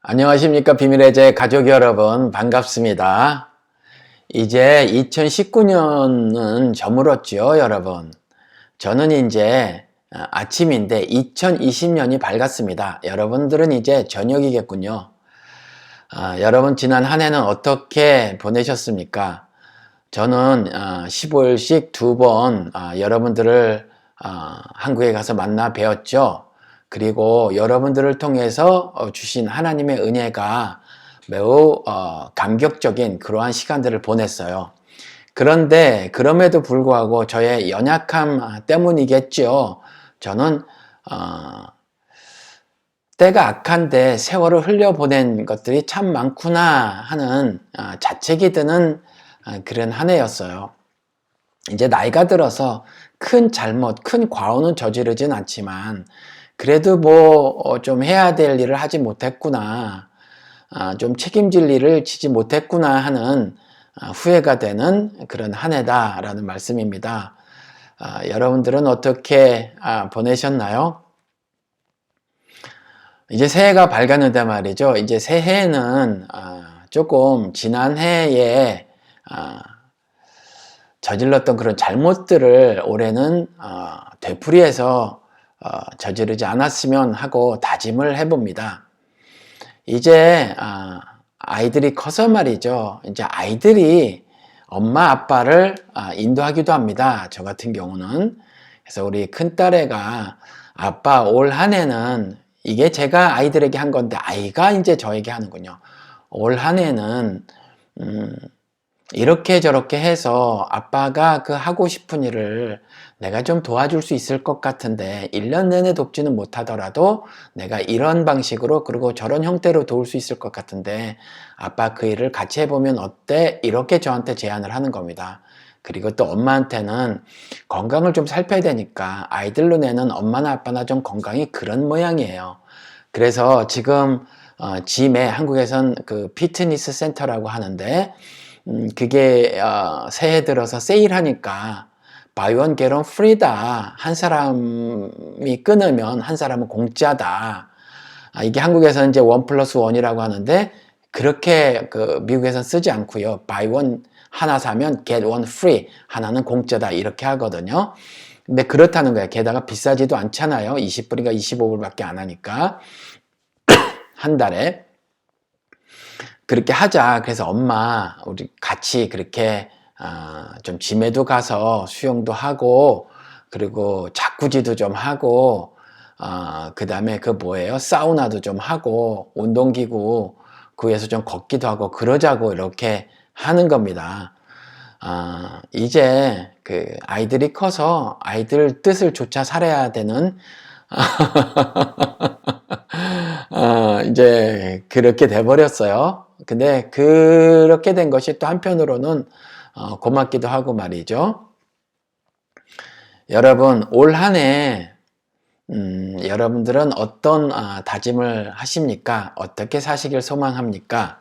안녕하십니까. 비밀의 제 가족 여러분, 반갑습니다. 이제 2019년은 저물었죠, 여러분. 저는 이제 아침인데 2020년이 밝았습니다. 여러분들은 이제 저녁이겠군요. 여러분 지난 한 해는 어떻게 보내셨습니까? 저는 15일씩 두 번 여러분들을 한국에 가서 만나 뵈었죠. 그리고 여러분들을 통해서 주신 하나님의 은혜가 매우 감격적인 그러한 시간들을 보냈어요. 그런데 그럼에도 불구하고 저의 연약함 때문이겠죠. 저는 때가 악한데 세월을 흘려보낸 것들이 참 많구나 하는 자책이 드는 그런 한 해였어요. 이제 나이가 들어서 큰 잘못, 큰 과오는 저지르진 않지만 그래도 좀 해야 될 일을 하지 못했구나, 좀 책임질 일을 지지 못했구나 하는 후회가 되는 그런 한 해다라는 말씀입니다. 여러분들은 어떻게 보내셨나요? 이제 새해가 밝았는데 말이죠. 이제 새해는 조금 지난 해에 저질렀던 그런 잘못들을 올해는 되풀이해서 저지르지 않았으면 하고 다짐을 해봅니다. 이제 아이들이 커서 말이죠. 이제 아이들이 엄마 아빠를 인도하기도 합니다. 저 같은 경우는. 그래서 우리 큰딸애가 아빠 올 한 해는 이게 제가 아이들에게 한 건데 아이가 이제 저에게 하는군요. 올 한 해는 이렇게 저렇게 해서 아빠가 그 하고 싶은 일을 내가 좀 도와줄 수 있을 것 같은데 1년 내내 돕지는 못하더라도 내가 이런 방식으로 그리고 저런 형태로 도울 수 있을 것 같은데 아빠 그 일을 같이 해보면 어때? 이렇게 저한테 제안을 하는 겁니다. 그리고 또 엄마한테는 건강을 좀 살펴야 되니까 아이들 눈에는 엄마나 아빠나 좀 건강이 그런 모양이에요. 그래서 지금 짐에 한국에선 그 피트니스 센터라고 하는데 그게 새해 들어서 세일하니까 buy one get one free다. 한 사람이 끊으면 한 사람은 공짜다. 이게 한국에서는 이제 1+1이라고 하는데 그렇게 그 미국에서는 쓰지 않고요. buy one 하나 사면 get one free. 하나는 공짜다. 이렇게 하거든요. 근데 그렇다는 거예요. 게다가 비싸지도 않잖아요. 20불인가 25불밖에 안 하니까 한 달에. 그렇게 하자. 그래서 엄마 우리 같이 그렇게 좀 짐에도 가서 수영도 하고 그리고 자쿠지도 좀 하고 그 다음에 그 뭐예요? 사우나도 좀 하고 운동기구 그에서 좀 걷기도 하고 그러자고 이렇게 하는 겁니다. 이제 그 아이들이 커서 아이들 뜻을 조차 살아야 되는 이제 그렇게 돼버렸어요. 근데 그렇게 된 것이 또 한편으로는 고맙기도 하고 말이죠. 여러분 올 한 해 여러분들은 어떤 다짐을 하십니까? 어떻게 사시길 소망합니까?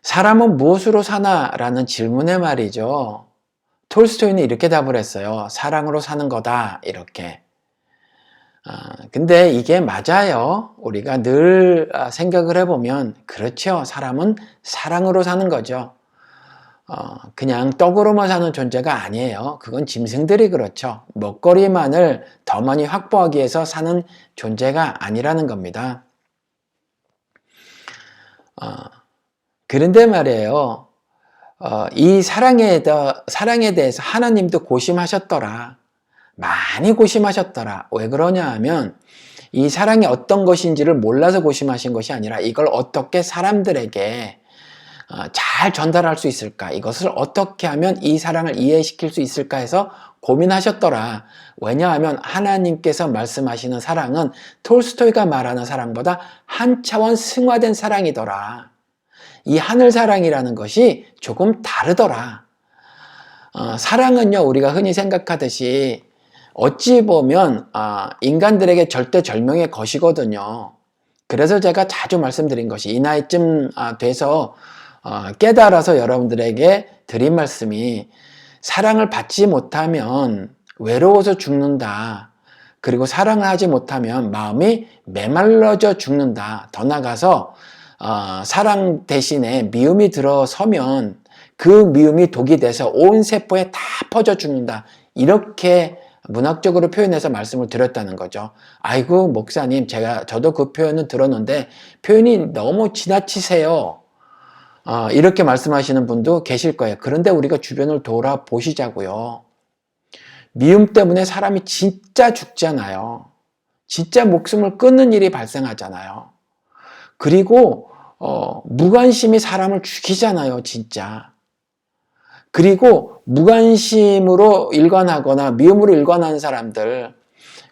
사람은 무엇으로 사나? 라는 질문에 말이죠. 톨스토이는 이렇게 답을 했어요. 사랑으로 사는 거다. 이렇게. 근데 이게 맞아요. 우리가 늘 생각을 해보면 그렇죠. 사람은 사랑으로 사는 거죠. 그냥 떡으로만 사는 존재가 아니에요. 그건 짐승들이 그렇죠. 먹거리만을 더 많이 확보하기 위해서 사는 존재가 아니라는 겁니다. 그런데 말이에요. 이 사랑에 대해서 하나님도 고심하셨더라. 많이 고심하셨더라. 왜 그러냐 하면 이 사랑이 어떤 것인지를 몰라서 고심하신 것이 아니라 이걸 어떻게 사람들에게 잘 전달할 수 있을까? 이것을 어떻게 하면 이 사랑을 이해시킬 수 있을까 해서 고민하셨더라. 왜냐하면 하나님께서 말씀하시는 사랑은 톨스토이가 말하는 사랑보다 한 차원 승화된 사랑이더라. 이 하늘 사랑이라는 것이 조금 다르더라. 사랑은요, 우리가 흔히 생각하듯이 어찌 보면 인간들에게 절대절명의 것이거든요. 그래서 제가 자주 말씀드린 것이 이 나이쯤 돼서 깨달아서 여러분들에게 드린 말씀이 사랑을 받지 못하면 외로워서 죽는다. 그리고 사랑을 하지 못하면 마음이 메말라져 죽는다. 더 나아가서 사랑 대신에 미움이 들어서면 그 미움이 독이 돼서 온 세포에 다 퍼져 죽는다. 이렇게 문학적으로 표현해서 말씀을 드렸다는 거죠. 아이고 목사님, 저도 그 표현은 들었는데 표현이 너무 지나치세요. 이렇게 말씀하시는 분도 계실 거예요. 그런데 우리가 주변을 돌아보시자고요. 미움 때문에 사람이 진짜 죽잖아요. 진짜 목숨을 끊는 일이 발생하잖아요. 그리고 무관심이 사람을 죽이잖아요, 진짜. 그리고 무관심으로 일관하거나 미움으로 일관하는 사람들,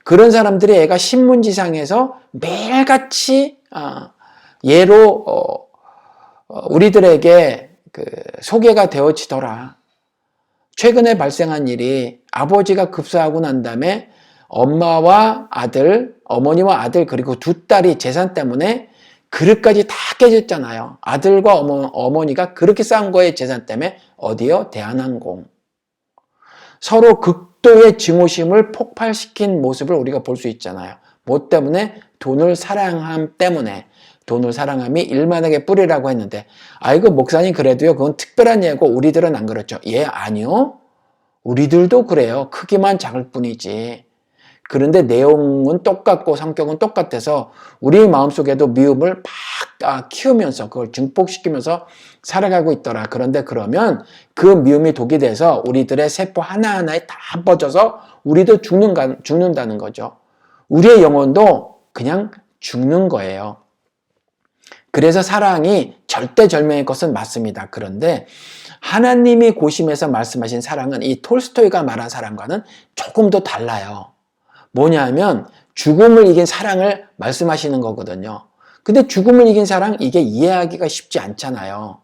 그런 사람들이 애가 신문지상에서 매일같이 예로 우리들에게 소개가 되어지더라. 최근에 발생한 일이 아버지가 급사하고 난 다음에 엄마와 아들, 어머니와 아들, 그리고 두 딸이 재산 때문에 그릇까지 다 깨졌잖아요. 아들과 어머니가 그렇게 싸운 거에 재산 때문에 어디요? 대한항공. 서로 극도의 증오심을 폭발시킨 모습을 우리가 볼 수 있잖아요. 뭐 때문에? 돈을 사랑함 때문에. 돈을 사랑함이 일만하게 뿌리라고 했는데, 아이고 목사님 그래도요 그건 특별한 예고 우리들은 안 그렇죠. 예, 아니요. 우리들도 그래요. 크기만 작을 뿐이지. 그런데 내용은 똑같고 성격은 똑같아서 우리 마음속에도 미움을 막 키우면서 그걸 증폭시키면서 살아가고 있더라. 그런데 그러면 그 미움이 독이 돼서 우리들의 세포 하나하나에 다 퍼져서 우리도 죽는다는 거죠. 우리의 영혼도 그냥 죽는 거예요. 그래서 사랑이 절대절명의 것은 맞습니다. 그런데 하나님이 고심해서 말씀하신 사랑은 이 톨스토이가 말한 사랑과는 조금 더 달라요. 뭐냐면 죽음을 이긴 사랑을 말씀하시는 거거든요. 근데 죽음을 이긴 사랑, 이게 이해하기가 쉽지 않잖아요.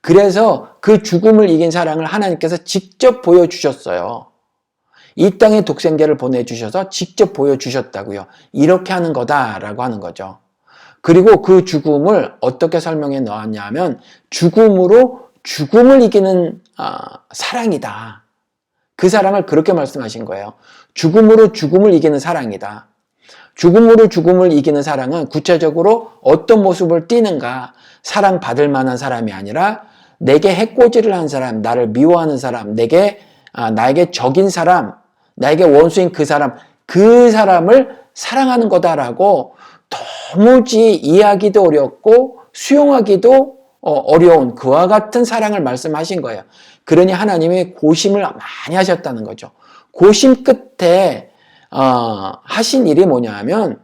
그래서 그 죽음을 이긴 사랑을 하나님께서 직접 보여주셨어요. 이 땅에 독생자를 보내주셔서 직접 보여주셨다고요. 이렇게 하는 거다라고 하는 거죠. 그리고 그 죽음을 어떻게 설명해 놓았냐면 죽음으로 죽음을 이기는 사랑이다. 그 사랑을 그렇게 말씀하신 거예요. 죽음으로 죽음을 이기는 사랑이다. 죽음으로 죽음을 이기는 사랑은 구체적으로 어떤 모습을 띠는가? 사랑받을 만한 사람이 아니라 내게 해코지를 한 사람, 나를 미워하는 사람, 나에게 적인 사람, 나에게 원수인 그 사람을 사랑하는 거다라고 도무지 이해하기도 어렵고 수용하기도 어려운 그와 같은 사랑을 말씀하신 거예요. 그러니 하나님이 고심을 많이 하셨다는 거죠. 고심 끝에 하신 일이 뭐냐 하면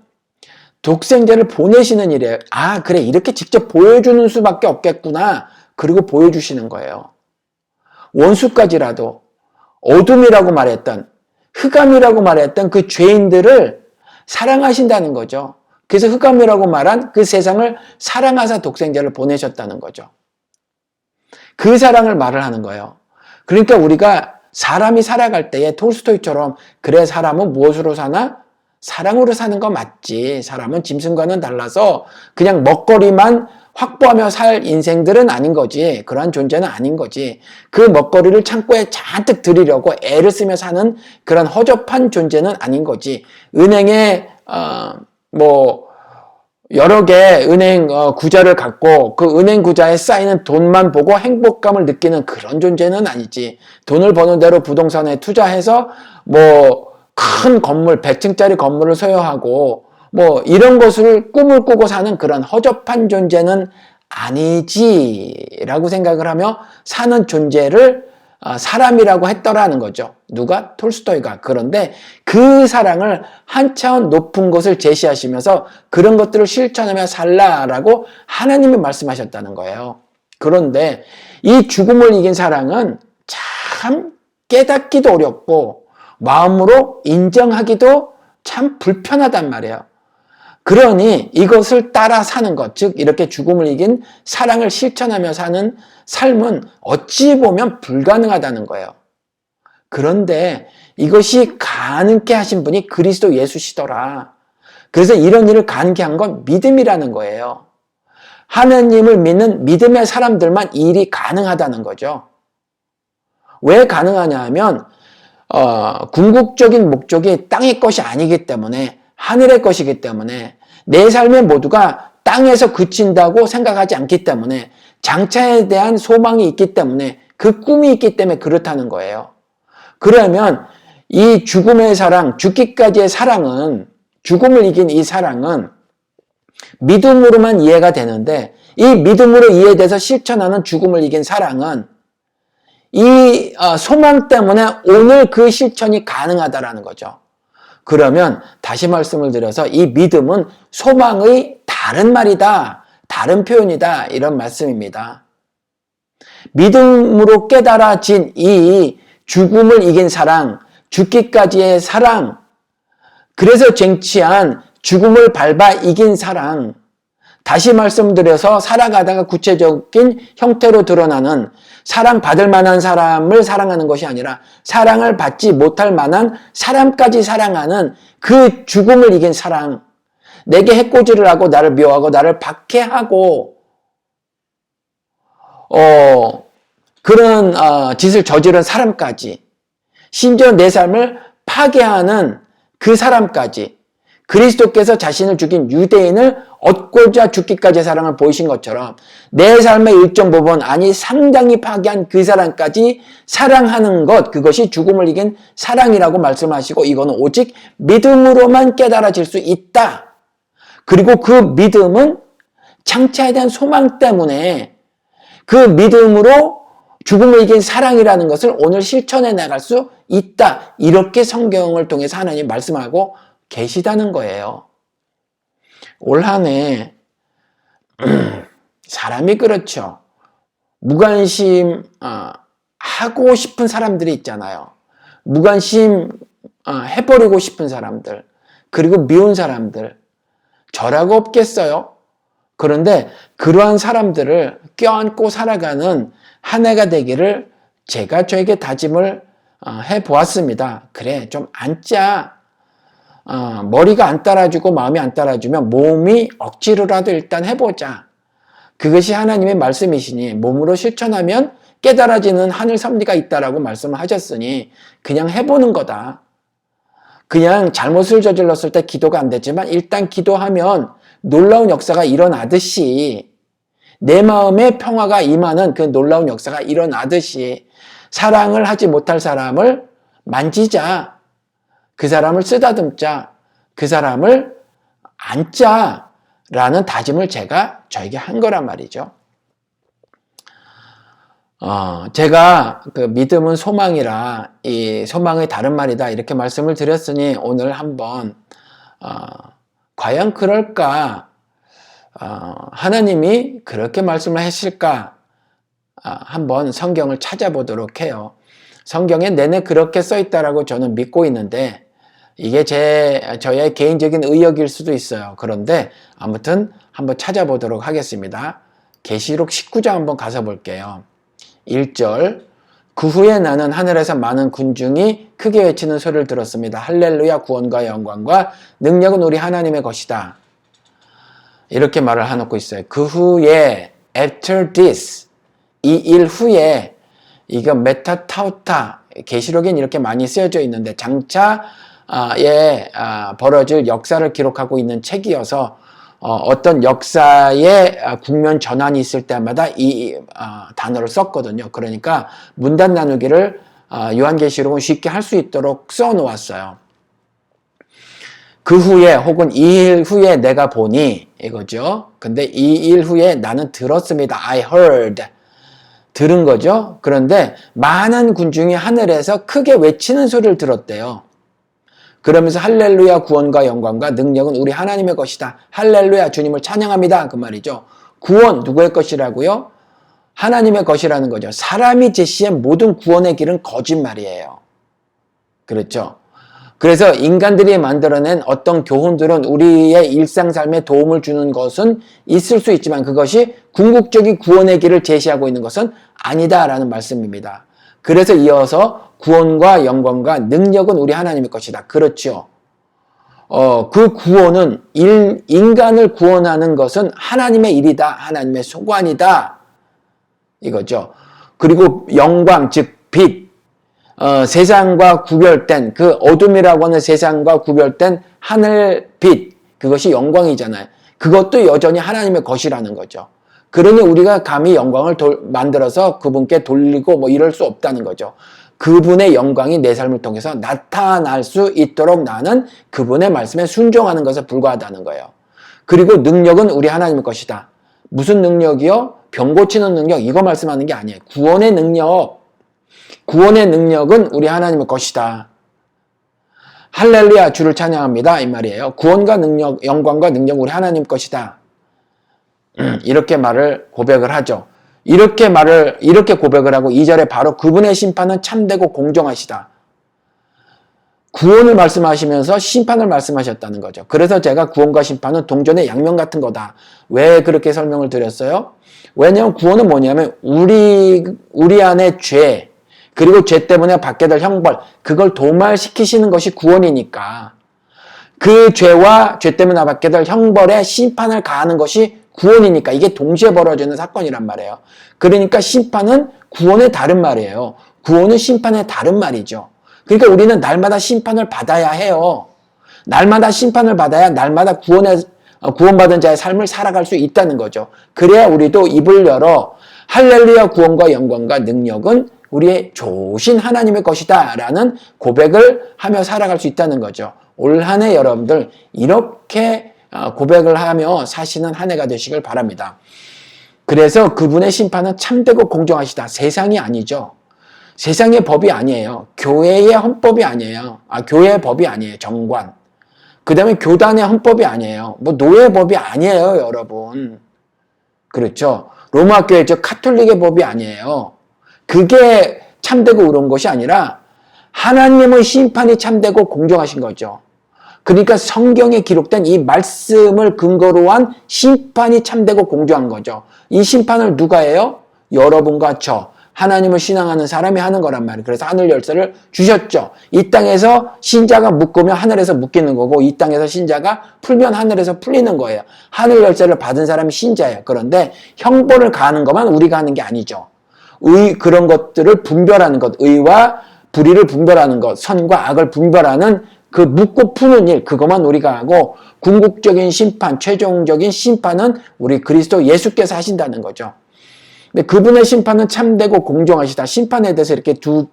독생자를 보내시는 일이에요. 그래 이렇게 직접 보여주는 수밖에 없겠구나. 그리고 보여주시는 거예요. 원수까지라도 어둠이라고 말했던 흑암이라고 말했던 그 죄인들을 사랑하신다는 거죠. 그래서 흑암이라고 말한 그 세상을 사랑하사 독생자를 보내셨다는 거죠. 그 사랑을 말을 하는 거예요. 그러니까 우리가 사람이 살아갈 때에 톨스토이처럼 그래 사람은 무엇으로 사나? 사랑으로 사는 거 맞지. 사람은 짐승과는 달라서 그냥 먹거리만 확보하며 살 인생들은 아닌 거지. 그러한 존재는 아닌 거지. 그 먹거리를 창고에 잔뜩 들이려고 애를 쓰며 사는 그런 허접한 존재는 아닌 거지. 은행에 여러 개 은행 구자를 갖고 그 은행 구자에 쌓이는 돈만 보고 행복감을 느끼는 그런 존재는 아니지. 돈을 버는 대로 부동산에 투자해서 큰 건물, 100층짜리 건물을 소유하고 이런 것을 꿈을 꾸고 사는 그런 허접한 존재는 아니지라고 생각을 하며 사는 존재를 사람이라고 했더라는 거죠. 누가? 톨스토이가. 그런데 그 사랑을 한 차원 높은 것을 제시하시면서 그런 것들을 실천하며 살라라고 하나님이 말씀하셨다는 거예요. 그런데 이 죽음을 이긴 사랑은 참 깨닫기도 어렵고 마음으로 인정하기도 참 불편하단 말이에요. 그러니 이것을 따라 사는 것, 즉 이렇게 죽음을 이긴 사랑을 실천하며 사는 삶은 어찌 보면 불가능하다는 거예요. 그런데 이것이 가능케 하신 분이 그리스도 예수시더라. 그래서 이런 일을 가능케 한 건 믿음이라는 거예요. 하나님을 믿는 믿음의 사람들만 이 일이 가능하다는 거죠. 왜 가능하냐 하면 궁극적인 목적이 땅의 것이 아니기 때문에, 하늘의 것이기 때문에, 내 삶의 모두가 땅에서 그친다고 생각하지 않기 때문에, 장차에 대한 소망이 있기 때문에, 그 꿈이 있기 때문에 그렇다는 거예요. 그러면 이 죽음의 사랑, 죽기까지의 사랑은, 죽음을 이긴 이 사랑은 믿음으로만 이해가 되는데, 이 믿음으로 이해돼서 실천하는 죽음을 이긴 사랑은 이 소망 때문에 오늘 그 실천이 가능하다라는 거죠. 그러면 다시 말씀을 드려서 이 믿음은 소망의 다른 말이다, 다른 표현이다, 이런 말씀입니다. 믿음으로 깨달아진 이 죽음을 이긴 사랑, 죽기까지의 사랑, 그래서 쟁취한 죽음을 밟아 이긴 사랑, 다시 말씀드려서 살아가다가 구체적인 형태로 드러나는 사랑받을 만한 사람을 사랑하는 것이 아니라 사랑을 받지 못할 만한 사람까지 사랑하는 그 죽음을 이긴 사랑, 내게 해코지를 하고 나를 미워하고 나를 박해하고 그런 짓을 저지른 사람까지, 심지어 내 삶을 파괴하는 그 사람까지, 그리스도께서 자신을 죽인 유대인을 얻고자 죽기까지의 사랑을 보이신 것처럼 내 삶의 일정 부분, 아니 상당히 파괴한 그 사람까지 사랑하는 것, 그것이 죽음을 이긴 사랑이라고 말씀하시고, 이거는 오직 믿음으로만 깨달아질 수 있다. 그리고 그 믿음은 장차에 대한 소망 때문에 그 믿음으로 죽음을 이긴 사랑이라는 것을 오늘 실천해 나갈 수 있다. 이렇게 성경을 통해서 하나님 말씀하고 계시다는 거예요. 올 한 해 사람이 그렇죠. 무관심 하고 싶은 사람들이 있잖아요. 무관심 해버리고 싶은 사람들, 그리고 미운 사람들, 저라고 없겠어요? 그런데 그러한 사람들을 껴안고 살아가는 한 해가 되기를 제가 저에게 다짐을 해보았습니다. 그래, 좀 앉자. 머리가 안 따라주고 마음이 안 따라주면 몸이 억지로라도 일단 해보자. 그것이 하나님의 말씀이시니 몸으로 실천하면 깨달아지는 하늘 섭리가 있다라고 말씀을 하셨으니 그냥 해보는 거다. 그냥 잘못을 저질렀을 때 기도가 안 되지만 일단 기도하면 놀라운 역사가 일어나듯이, 내 마음에 평화가 임하는 그 놀라운 역사가 일어나듯이 사랑을 하지 못할 사람을 만지자. 그 사람을 쓰다듬자, 그 사람을 안자라는 다짐을 제가 저에게 한 거란 말이죠. 제가 그 믿음은 소망이라 이 소망의 다른 말이다 이렇게 말씀을 드렸으니 오늘 한번 과연 그럴까? 하나님이 그렇게 말씀을 했을까? 한번 성경을 찾아보도록 해요. 성경에 내내 그렇게 써 있다라고 저는 믿고 있는데 이게 저의 개인적인 의역일 수도 있어요. 그런데 아무튼 한번 찾아보도록 하겠습니다. 계시록 19장 한번 가서 볼게요. 1절, 그 후에 나는 하늘에서 많은 군중이 크게 외치는 소리를 들었습니다. 할렐루야, 구원과 영광과 능력은 우리 하나님의 것이다. 이렇게 말을 해놓고 있어요. 그 후에, after this, 이 일 후에, 이거 메타타우타, 계시록엔 이렇게 많이 쓰여져 있는데 장차에 벌어질 역사를 기록하고 있는 책이어서 어떤 역사의 국면 전환이 있을 때마다 이 단어를 썼거든요. 그러니까 문단 나누기를 요한계시록은 쉽게 할 수 있도록 써놓았어요. 그 후에 혹은 이 일 후에 내가 보니 이거죠. 근데 이 일 후에 나는 들었습니다. I heard. 들은 거죠. 그런데 많은 군중이 하늘에서 크게 외치는 소리를 들었대요. 그러면서 할렐루야, 구원과 영광과 능력은 우리 하나님의 것이다. 할렐루야, 주님을 찬양합니다. 그 말이죠. 구원 누구의 것이라고요? 하나님의 것이라는 거죠. 사람이 제시한 모든 구원의 길은 거짓말이에요. 그렇죠? 그래서 인간들이 만들어낸 어떤 교훈들은 우리의 일상 삶에 도움을 주는 것은 있을 수 있지만 그것이 궁극적인 구원의 길을 제시하고 있는 것은 아니다라는 말씀입니다. 그래서 이어서 구원과 영광과 능력은 우리 하나님의 것이다. 그렇죠. 그 구원은 인간을 구원하는 것은 하나님의 일이다. 하나님의 소관이다. 이거죠. 그리고 영광, 즉 빛, 세상과 구별된 그 어둠이라고 하는 세상과 구별된 하늘빛, 그것이 영광이잖아요. 그것도 여전히 하나님의 것이라는 거죠. 그러니 우리가 감히 영광을 만들어서 그분께 돌리고 뭐 이럴 수 없다는 거죠. 그분의 영광이 내 삶을 통해서 나타날 수 있도록 나는 그분의 말씀에 순종하는 것에 불과하다는 거예요. 그리고 능력은 우리 하나님의 것이다. 무슨 능력이요? 병 고치는 능력, 이거 말씀하는 게 아니에요. 구원의 능력은 우리 하나님의 것이다. 할렐루야, 주를 찬양합니다, 이 말이에요. 구원과 능력, 영광과 능력 우리 하나님 것이다. 이렇게 고백을 하죠. 이렇게 고백을 하고 2절에 바로 그분의 심판은 참되고 공정하시다. 구원을 말씀하시면서 심판을 말씀하셨다는 거죠. 그래서 제가 구원과 심판은 동전의 양면 같은 거다. 왜 그렇게 설명을 드렸어요? 왜냐하면 구원은 뭐냐면 우리 안에 죄, 그리고 죄 때문에 받게 될 형벌, 그걸 도말시키시는 것이 구원이니까 그 죄와 죄 때문에 받게 될 형벌에 심판을 가하는 것이 구원이니까 이게 동시에 벌어지는 사건이란 말이에요. 그러니까 심판은 구원의 다른 말이에요. 구원은 심판의 다른 말이죠. 그러니까 우리는 날마다 심판을 받아야 해요. 날마다 심판을 받아야 날마다 구원받은 자의 삶을 살아갈 수 있다는 거죠. 그래야 우리도 입을 열어 할렐루야, 구원과 영광과 능력은 우리의 좋으신 하나님의 것이다 라는 고백을 하며 살아갈 수 있다는 거죠. 올 한 해 여러분들 이렇게 고백을 하며 사시는 한 해가 되시길 바랍니다. 그래서 그분의 심판은 참되고 공정하시다. 세상이 아니죠. 세상의 법이 아니에요. 교회의 헌법이 아니에요. 교회의 법이 아니에요. 정관. 그 다음에 교단의 헌법이 아니에요. 뭐 노예법이 아니에요, 여러분. 그렇죠. 로마 교회 카톨릭의 법이 아니에요. 그게 참되고 옳은 것이 아니라 하나님의 심판이 참되고 공정하신 거죠. 그러니까 성경에 기록된 이 말씀을 근거로 한 심판이 참되고 공정한 거죠. 이 심판을 누가 해요? 여러분과 저, 하나님을 신앙하는 사람이 하는 거란 말이에요. 그래서 하늘 열쇠를 주셨죠. 이 땅에서 신자가 묶으면 하늘에서 묶이는 거고 이 땅에서 신자가 풀면 하늘에서 풀리는 거예요. 하늘 열쇠를 받은 사람이 신자예요. 그런데 형벌을 가하는 것만 우리가 하는 게 아니죠. 그런 것들을 분별하는 것, 의와 불의를 분별하는 것, 선과 악을 분별하는 그 묻고 푸는 일, 그것만 우리가 하고 궁극적인 심판, 최종적인 심판은 우리 그리스도 예수께서 하신다는 거죠. 근데 그분의 심판은 참되고 공정하시다. 심판에 대해서 이렇게 두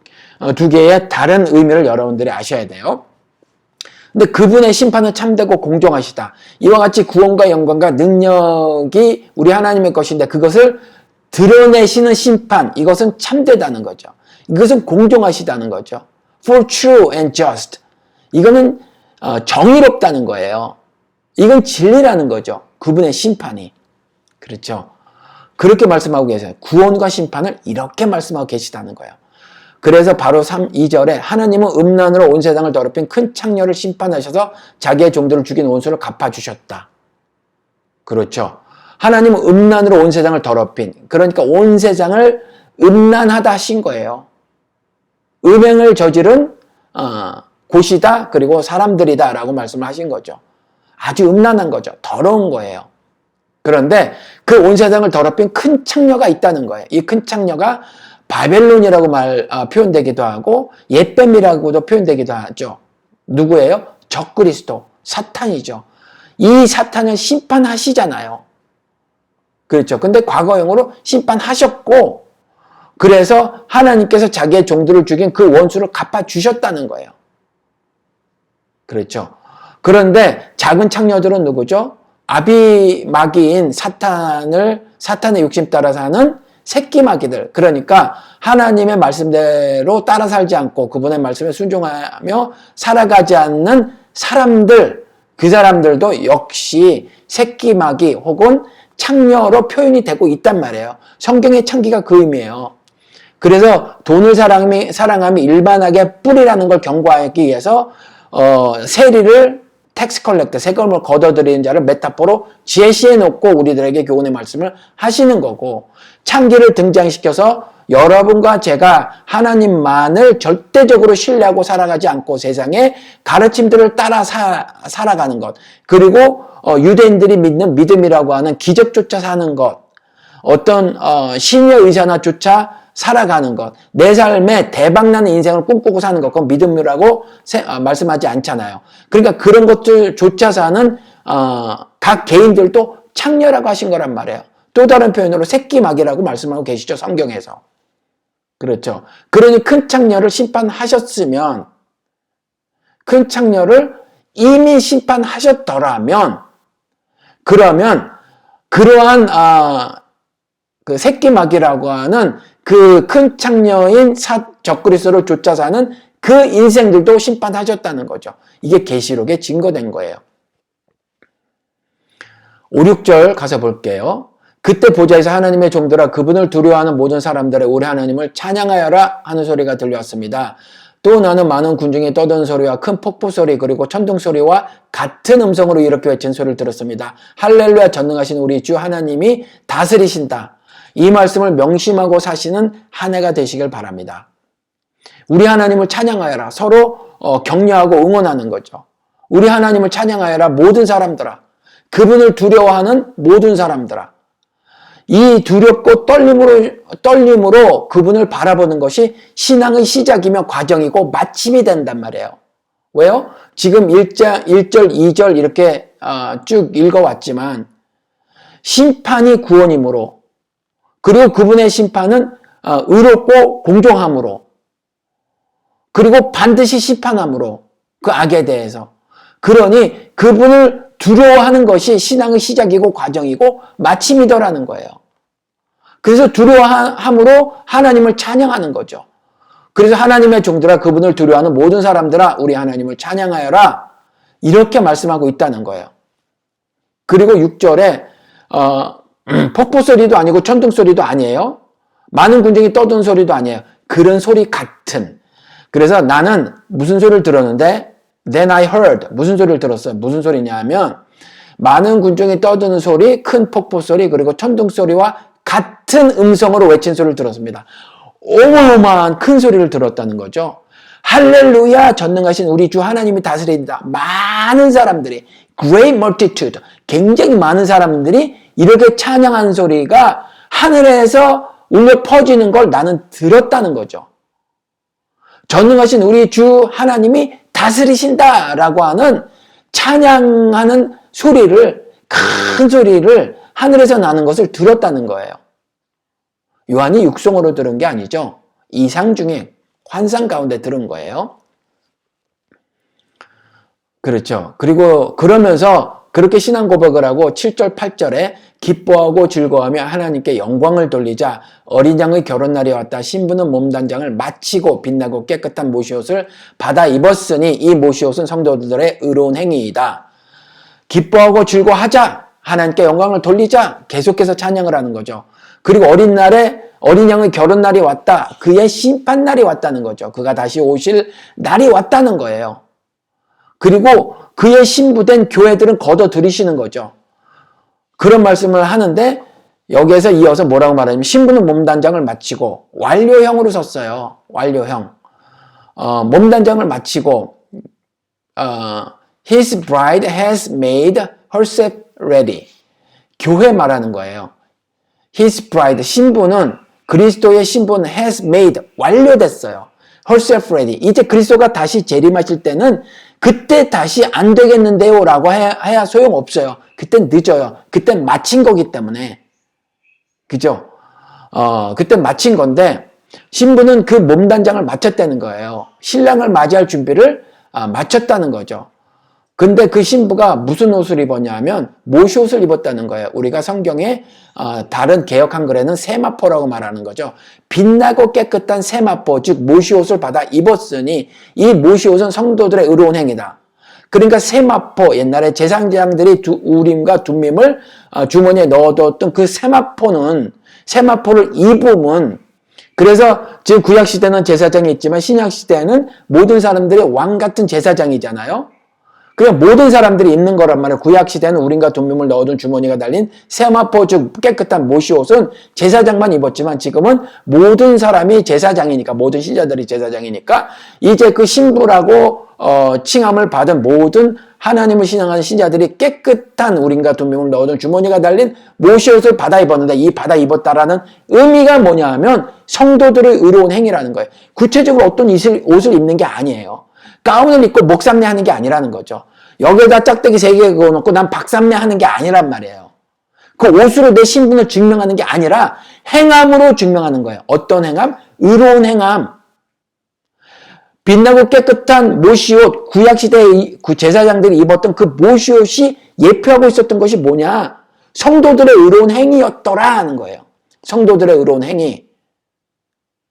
개의 다른 의미를 여러분들이 아셔야 돼요. 근데 그분의 심판은 참되고 공정하시다. 이와 같이 구원과 영광과 능력이 우리 하나님의 것인데 그것을 드러내시는 심판, 이것은 참되다는 거죠. 이것은 공정하시다는 거죠. For true and just. 이거는 정의롭다는 거예요. 이건 진리라는 거죠. 그분의 심판이. 그렇죠. 그렇게 말씀하고 계세요. 구원과 심판을 이렇게 말씀하고 계시다는 거예요. 그래서 바로 2절에 하나님은 음란으로 온 세상을 더럽힌 큰 창녀를 심판하셔서 자기의 종들을 죽인 원수를 갚아주셨다. 그렇죠. 하나님은 음란으로 온 세상을 더럽힌, 그러니까 온 세상을 음란하다 하신 거예요. 음행을 저지른 곳이다, 그리고 사람들이다 라고 말씀을 하신 거죠. 아주 음란한 거죠. 더러운 거예요. 그런데 그 온 세상을 더럽힌 큰 창녀가 있다는 거예요. 이 큰 창녀가 바벨론이라고 표현되기도 하고 옛뱀이라고도 표현되기도 하죠. 누구예요? 적그리스도, 사탄이죠. 이 사탄은 심판하시잖아요. 그렇죠. 근데 과거형으로 심판하셨고, 그래서 하나님께서 자기의 종들을 죽인 그 원수를 갚아주셨다는 거예요. 그렇죠. 그런데 작은 창녀들은 누구죠? 아비마귀인 사탄의 욕심 따라 사는 새끼 마귀들. 그러니까 하나님의 말씀대로 따라 살지 않고 그분의 말씀에 순종하며 살아가지 않는 사람들, 그 사람들도 역시 새끼 마귀 혹은 창녀로 표현이 되고 있단 말이에요. 성경의 창기가 그 의미예요. 그래서 돈을 사랑함이 일반하게 뿌리라는 걸 경고하기 위해서 세리를 텍스 컬렉터, 세금을 걷어들이는 자를 메타포로 제시해 놓고 우리들에게 교훈의 말씀을 하시는 거고, 창기를 등장시켜서 여러분과 제가 하나님만을 절대적으로 신뢰하고 살아가지 않고 세상의 가르침들을 따라 살아가는 것, 그리고 유대인들이 믿는 믿음이라고 하는 기적조차 사는 것, 어떤 신의 의사나조차 살아가는 것, 내 삶에 대박나는 인생을 꿈꾸고 사는 것, 그건 믿음이라고 말씀하지 않잖아요. 그러니까 그런 것들조차 하는 각 개인들도 창녀라고 하신 거란 말이에요. 또 다른 표현으로 새끼마귀라고 말씀하고 계시죠, 성경에서. 그렇죠. 그러니 큰 창녀를 심판하셨으면, 큰 창녀를 이미 심판하셨더라면, 그러면 그러한 그 새끼마귀라고 하는 그 큰 창녀인 적그리스도를 쫓아 사는 그 인생들도 심판하셨다는 거죠. 이게 계시록에 증거된 거예요. 5, 6절 가서 볼게요. 그때 보좌에서 하나님의 종들아 그분을 두려워하는 모든 사람들의 우리 하나님을 찬양하여라 하는 소리가 들려왔습니다. 또 나는 많은 군중이 떠드는 소리와 큰 폭포 소리 그리고 천둥 소리와 같은 음성으로 이렇게 외친 소리를 들었습니다. 할렐루야, 전능하신 우리 주 하나님이 다스리신다. 이 말씀을 명심하고 사시는 한 해가 되시길 바랍니다. 우리 하나님을 찬양하여라. 서로 격려하고 응원하는 거죠. 우리 하나님을 찬양하여라. 모든 사람들아. 그분을 두려워하는 모든 사람들아. 이 두렵고 떨림으로 그분을 바라보는 것이 신앙의 시작이며 과정이고 마침이 된단 말이에요. 왜요? 지금 1절, 2절 이렇게 쭉 읽어왔지만 심판이 구원이므로, 그리고 그분의 심판은 의롭고 공정함으로, 그리고 반드시 심판함으로, 그 악에 대해서. 그러니 그분을 두려워하는 것이 신앙의 시작이고 과정이고 마침이더라는 거예요. 그래서 두려워함으로 하나님을 찬양하는 거죠. 그래서 하나님의 종들아 그분을 두려워하는 모든 사람들아 우리 하나님을 찬양하여라. 이렇게 말씀하고 있다는 거예요. 그리고 6절에 폭포 소리도 아니고 천둥 소리도 아니에요. 많은 군중이 떠드는 소리도 아니에요. 그런 소리 같은. 그래서 나는 무슨 소리를 들었는데 Then I heard. 무슨 소리를 들었어요? 무슨 소리냐 하면 많은 군중이 떠드는 소리, 큰 폭포 소리, 그리고 천둥 소리와 같은 음성으로 외친 소리를 들었습니다. 어마어마한 큰 소리를 들었다는 거죠. 할렐루야, 전능하신 우리 주 하나님이 다스린다. 많은 사람들이, great multitude, 굉장히 많은 사람들이 이렇게 찬양하는 소리가 하늘에서 울려 퍼지는 걸 나는 들었다는 거죠. 전능하신 우리 주 하나님이 다스리신다라고 하는 찬양하는 소리를, 큰 소리를 하늘에서 나는 것을 들었다는 거예요. 요한이 육성으로 들은 게 아니죠. 이상 중에 환상 가운데 들은 거예요. 그렇죠. 그리고 그러면서 그렇게 신앙 고백을 하고 7절, 8절에 기뻐하고 즐거워하며 하나님께 영광을 돌리자 어린 양의 결혼날이 왔다. 신부는 몸단장을 마치고 빛나고 깨끗한 모시옷을 받아 입었으니 이 모시옷은 성도들의 의로운 행위이다. 기뻐하고 즐거워하자. 하나님께 영광을 돌리자. 계속해서 찬양을 하는 거죠. 그리고 어린 양의 결혼날이 왔다. 그의 심판날이 왔다는 거죠. 그가 다시 오실 날이 왔다는 거예요. 그리고 그의 신부된 교회들은 걷어들이시는 거죠. 그런 말씀을 하는데 여기에서 이어서 뭐라고 말하냐면 신부는 몸단장을 마치고 완료형으로 썼어요. 완료형. 몸단장을 마치고 His bride has made herself ready. 교회 말하는 거예요. His bride, 신부는 그리스도의 신부는 has made, 완료됐어요. herself ready. 이제 그리스도가 다시 재림하실 때는 그때 다시 안 되겠는데요 라고 해야 소용없어요. 그땐 늦어요. 그땐 마친 거기 때문에. 그죠? 그땐 마친 건데 신부는 그 몸단장을 마쳤다는 거예요. 신랑을 맞이할 준비를 마쳤다는 거죠. 근데 그 신부가 무슨 옷을 입었냐 하면 모시옷을 입었다는 거예요. 우리가 성경에 다른 개역 한글에는 세마포라고 말하는 거죠. 빛나고 깨끗한 세마포, 즉 모시옷을 받아 입었으니 이 모시옷은 성도들의 의로운 행위다. 그러니까 세마포, 옛날에 제사장들이 우림과 둠밈을 주머니에 넣어뒀던 그 세마포를 입으면, 그래서 지금 구약시대는 제사장이 있지만 신약시대에는 모든 사람들이 왕 같은 제사장이잖아요. 그냥 모든 사람들이 입는 거란 말이에요. 구약시대는 우림과 둠밈을 넣어둔 주머니가 달린 세마포, 즉 깨끗한 모시옷은 제사장만 입었지만 지금은 모든 사람이 제사장이니까, 모든 신자들이 제사장이니까 이제 그 신부라고 칭함을 받은 모든 하나님을 신앙하는 신자들이 깨끗한 우린과 두명을 넣어둔 주머니가 달린 모시옷을 받아 입었는데, 이 받아 입었다라는 의미가 뭐냐 하면 성도들의 의로운 행위라는 거예요. 구체적으로 어떤 옷을 입는 게 아니에요. 가운을 입고 목삼내 하는 게 아니라는 거죠. 여기에다 짝대기 3개 그어놓고 난 박삼내 하는 게 아니란 말이에요. 그 옷으로 내 신분을 증명하는 게 아니라 행함으로 증명하는 거예요. 어떤 행함? 의로운 행함. 빛나고 깨끗한 모시옷, 구약시대의 제사장들이 입었던 그 모시옷이 예표하고 있었던 것이 뭐냐? 성도들의 의로운 행위였더라 하는 거예요. 성도들의 의로운 행위.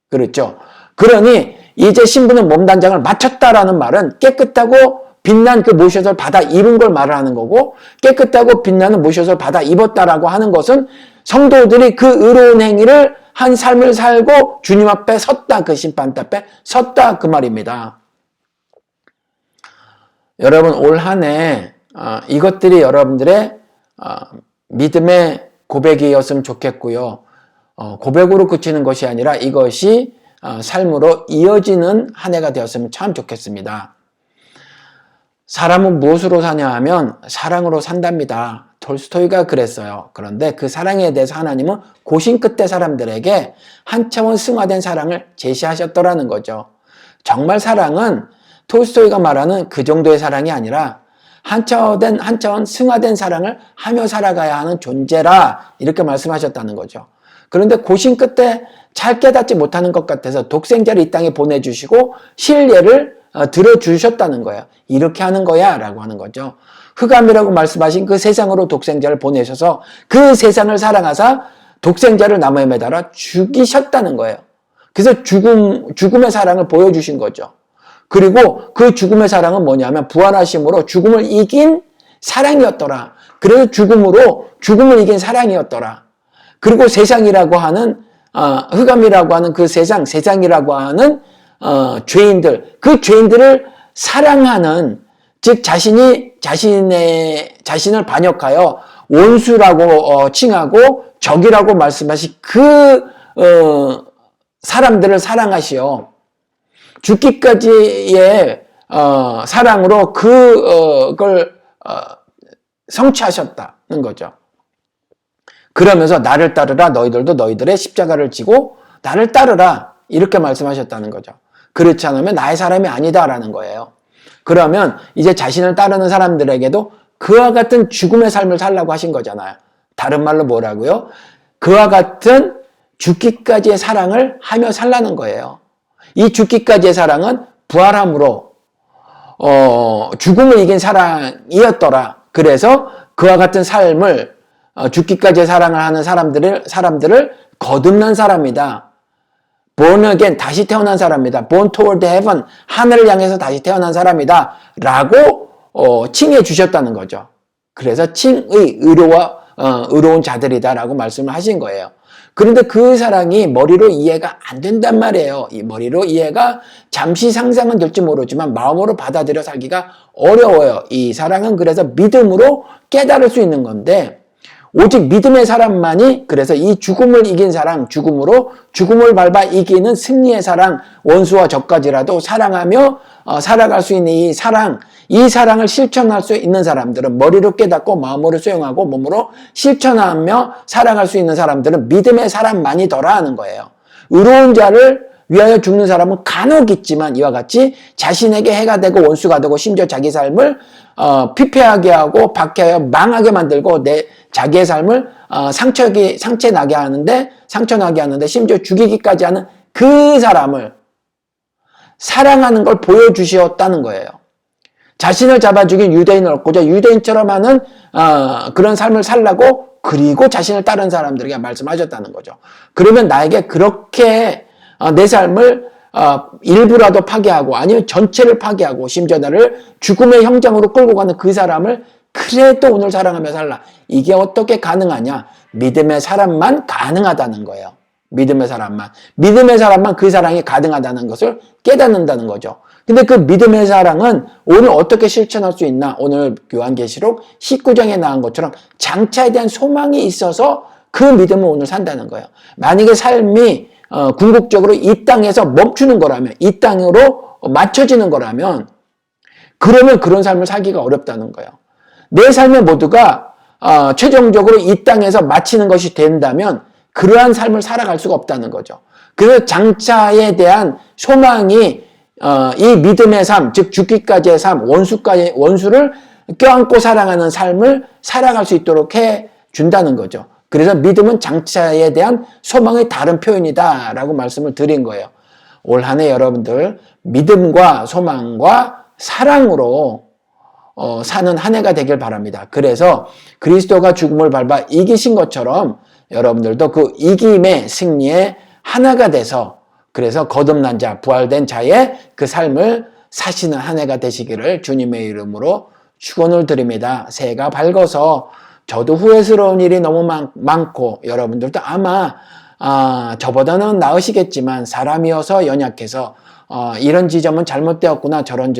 그렇죠? 그러니 이제 신부는 몸단장을 마쳤다라는 말은 깨끗하고 빛난 그 모시옷을 받아 입은 걸 말을 하는 거고, 깨끗하고 빛나는 모시옷을 받아 입었다라고 하는 것은 성도들이 그 의로운 행위를 한 삶을 살고 주님 앞에 섰다, 그 심판 앞에 섰다, 그 말입니다. 여러분, 올 한 해 이것들이 여러분들의 믿음의 고백이었으면 좋겠고요. 고백으로 그치는 것이 아니라 이것이 삶으로 이어지는 한 해가 되었으면 참 좋겠습니다. 사람은 무엇으로 사냐 하면 사랑으로 산답니다. 톨스토이가 그랬어요. 그런데 그 사랑에 대해서 하나님은 고심 끝에 사람들에게 한 차원 승화된 사랑을 제시하셨더라는 거죠. 정말 사랑은 톨스토이가 말하는 그 정도의 사랑이 아니라 한 차원 승화된 사랑을 하며 살아가야 하는 존재라, 이렇게 말씀하셨다는 거죠. 그런데 고심 끝에 잘 깨닫지 못하는 것 같아서 독생자를 이 땅에 보내주시고 신뢰를 들어주셨다는 거예요. 이렇게 하는 거야 라고 하는 거죠. 흑암이라고 말씀하신 그 세상으로 독생자를 보내셔서 그 세상을 사랑하사 독생자를 나무에 매달아 죽이셨다는 거예요. 그래서 죽음의 사랑을 보여주신 거죠. 그리고 그 죽음의 사랑은 뭐냐면 부활하심으로 죽음을 이긴 사랑이었더라. 그래서 죽음을 이긴 사랑이었더라. 그리고 세상이라고 하는 흑암이라고 하는 그 세상이라고 하는 죄인들, 그 죄인들을 사랑하는, 즉 자신을 반역하여 원수라고 칭하고 적이라고 말씀하신 그 사람들을 사랑하시어 죽기까지의 사랑으로 그걸 성취하셨다는 거죠. 그러면서 나를 따르라, 너희들도 너희들의 십자가를 지고 나를 따르라, 이렇게 말씀하셨다는 거죠. 그렇지 않으면 나의 사람이 아니다라는 거예요. 그러면 이제 자신을 따르는 사람들에게도 그와 같은 죽음의 삶을 살라고 하신 거잖아요. 다른 말로 뭐라고요? 그와 같은 죽기까지의 사랑을 하며 살라는 거예요. 이 죽기까지의 사랑은 부활함으로 죽음을 이긴 사랑이었더라. 그래서 그와 같은 삶을 죽기까지의 사랑을 하는 사람들을 거듭난 사람이다. born again, 다시 태어난 사람이다. born toward heaven, 하늘을 향해서 다시 태어난 사람이다. 라고 칭해 주셨다는 거죠. 그래서 칭의 의로운 자들이다 라고 말씀을 하신 거예요. 그런데 그 사랑이 머리로 이해가 안 된단 말이에요. 이 머리로 이해가 잠시 상상은 될지 모르지만 마음으로 받아들여 살기가 어려워요. 이 사랑은 그래서 믿음으로 깨달을 수 있는 건데, 오직 믿음의 사람만이, 그래서 이 죽음을 이긴 사랑, 죽음을 밟아 이기는 승리의 사랑, 원수와 적까지라도 사랑하며 살아갈 수 있는 이 사랑을 실천할 수 있는 사람들은, 머리로 깨닫고 마음으로 수용하고 몸으로 실천하며 살아갈 수 있는 사람들은 믿음의 사람만이더라 하는 거예요. 의로운 자를 위하여 죽는 사람은 간혹 있지만 이와 같이 자신에게 해가 되고 원수가 되고 심지어 자기 삶을 피폐하게 하고 박해하여 망하게 만들고 자기의 삶을 상처 나게 하는데 심지어 죽이기까지 하는 그 사람을 사랑하는 걸 보여주셨다는 거예요. 자신을 잡아 죽인 유대인을 얻고자 유대인처럼 하는 그런 삶을 살라고, 그리고 자신을 따른 사람들에게 말씀하셨다는 거죠. 그러면 나에게 그렇게 내 삶을 일부라도 파괴하고 아니면 전체를 파괴하고 심지어 나를 죽음의 현장으로 끌고 가는 그 사람을 그래도 오늘 사랑하며 살라. 이게 어떻게 가능하냐? 믿음의 사람만 가능하다는 거예요. 믿음의 사람만 그 사랑이 가능하다는 것을 깨닫는다는 거죠. 근데 그 믿음의 사랑은 오늘 어떻게 실천할 수 있나? 오늘 요한계시록 19장에 나온 것처럼 장차에 대한 소망이 있어서 그 믿음을 오늘 산다는 거예요. 만약에 삶이 궁극적으로 이 땅에서 멈추는 거라면, 이 땅으로 맞춰지는 거라면 그러면 그런 삶을 살기가 어렵다는 거예요. 내 삶의 모두가 최종적으로 이 땅에서 마치는 것이 된다면 그러한 삶을 살아갈 수가 없다는 거죠. 그래서 장차에 대한 소망이 이 믿음의 삶, 즉 죽기까지의 삶, 원수를 껴안고 살아가는 삶을 살아갈 수 있도록 해 준다는 거죠. 그래서 믿음은 장차에 대한 소망의 다른 표현이다라고 말씀을 드린 거예요. 올 한 해 여러분들 믿음과 소망과 사랑으로 사는 한 해가 되길 바랍니다. 그래서 그리스도가 죽음을 밟아 이기신 것처럼 여러분들도 그 이김의 승리에 하나가 돼서 그래서 거듭난 자, 부활된 자의 그 삶을 사시는 한 해가 되시기를 주님의 이름으로 축원을 드립니다. 새해가 밝아서 저도 후회스러운 일이 너무 많고 여러분들도 아마 저보다는 나으시겠지만 사람이어서 연약해서 이런 지점은 잘못되었구나, 저런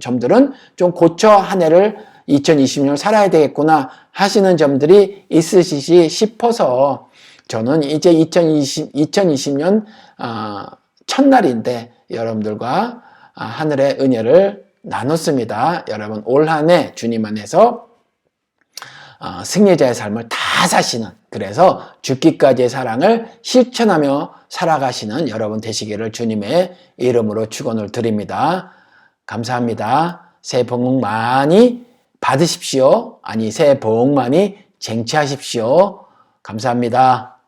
점들은 좀 고쳐 한 해를 2020년을 살아야 되겠구나 하시는 점들이 있으시지 싶어서 저는 이제 2020년 첫날인데 여러분들과 하늘의 은혜를 나눴습니다. 여러분 올 한 해 주님 안에서 승리자의 삶을 다 사시는, 그래서 죽기까지의 사랑을 실천하며 살아가시는 여러분 되시기를 주님의 이름으로 축원을 드립니다. 감사합니다. 새해 복 많이 받으십시오. 새해 복 많이 쟁취하십시오. 감사합니다.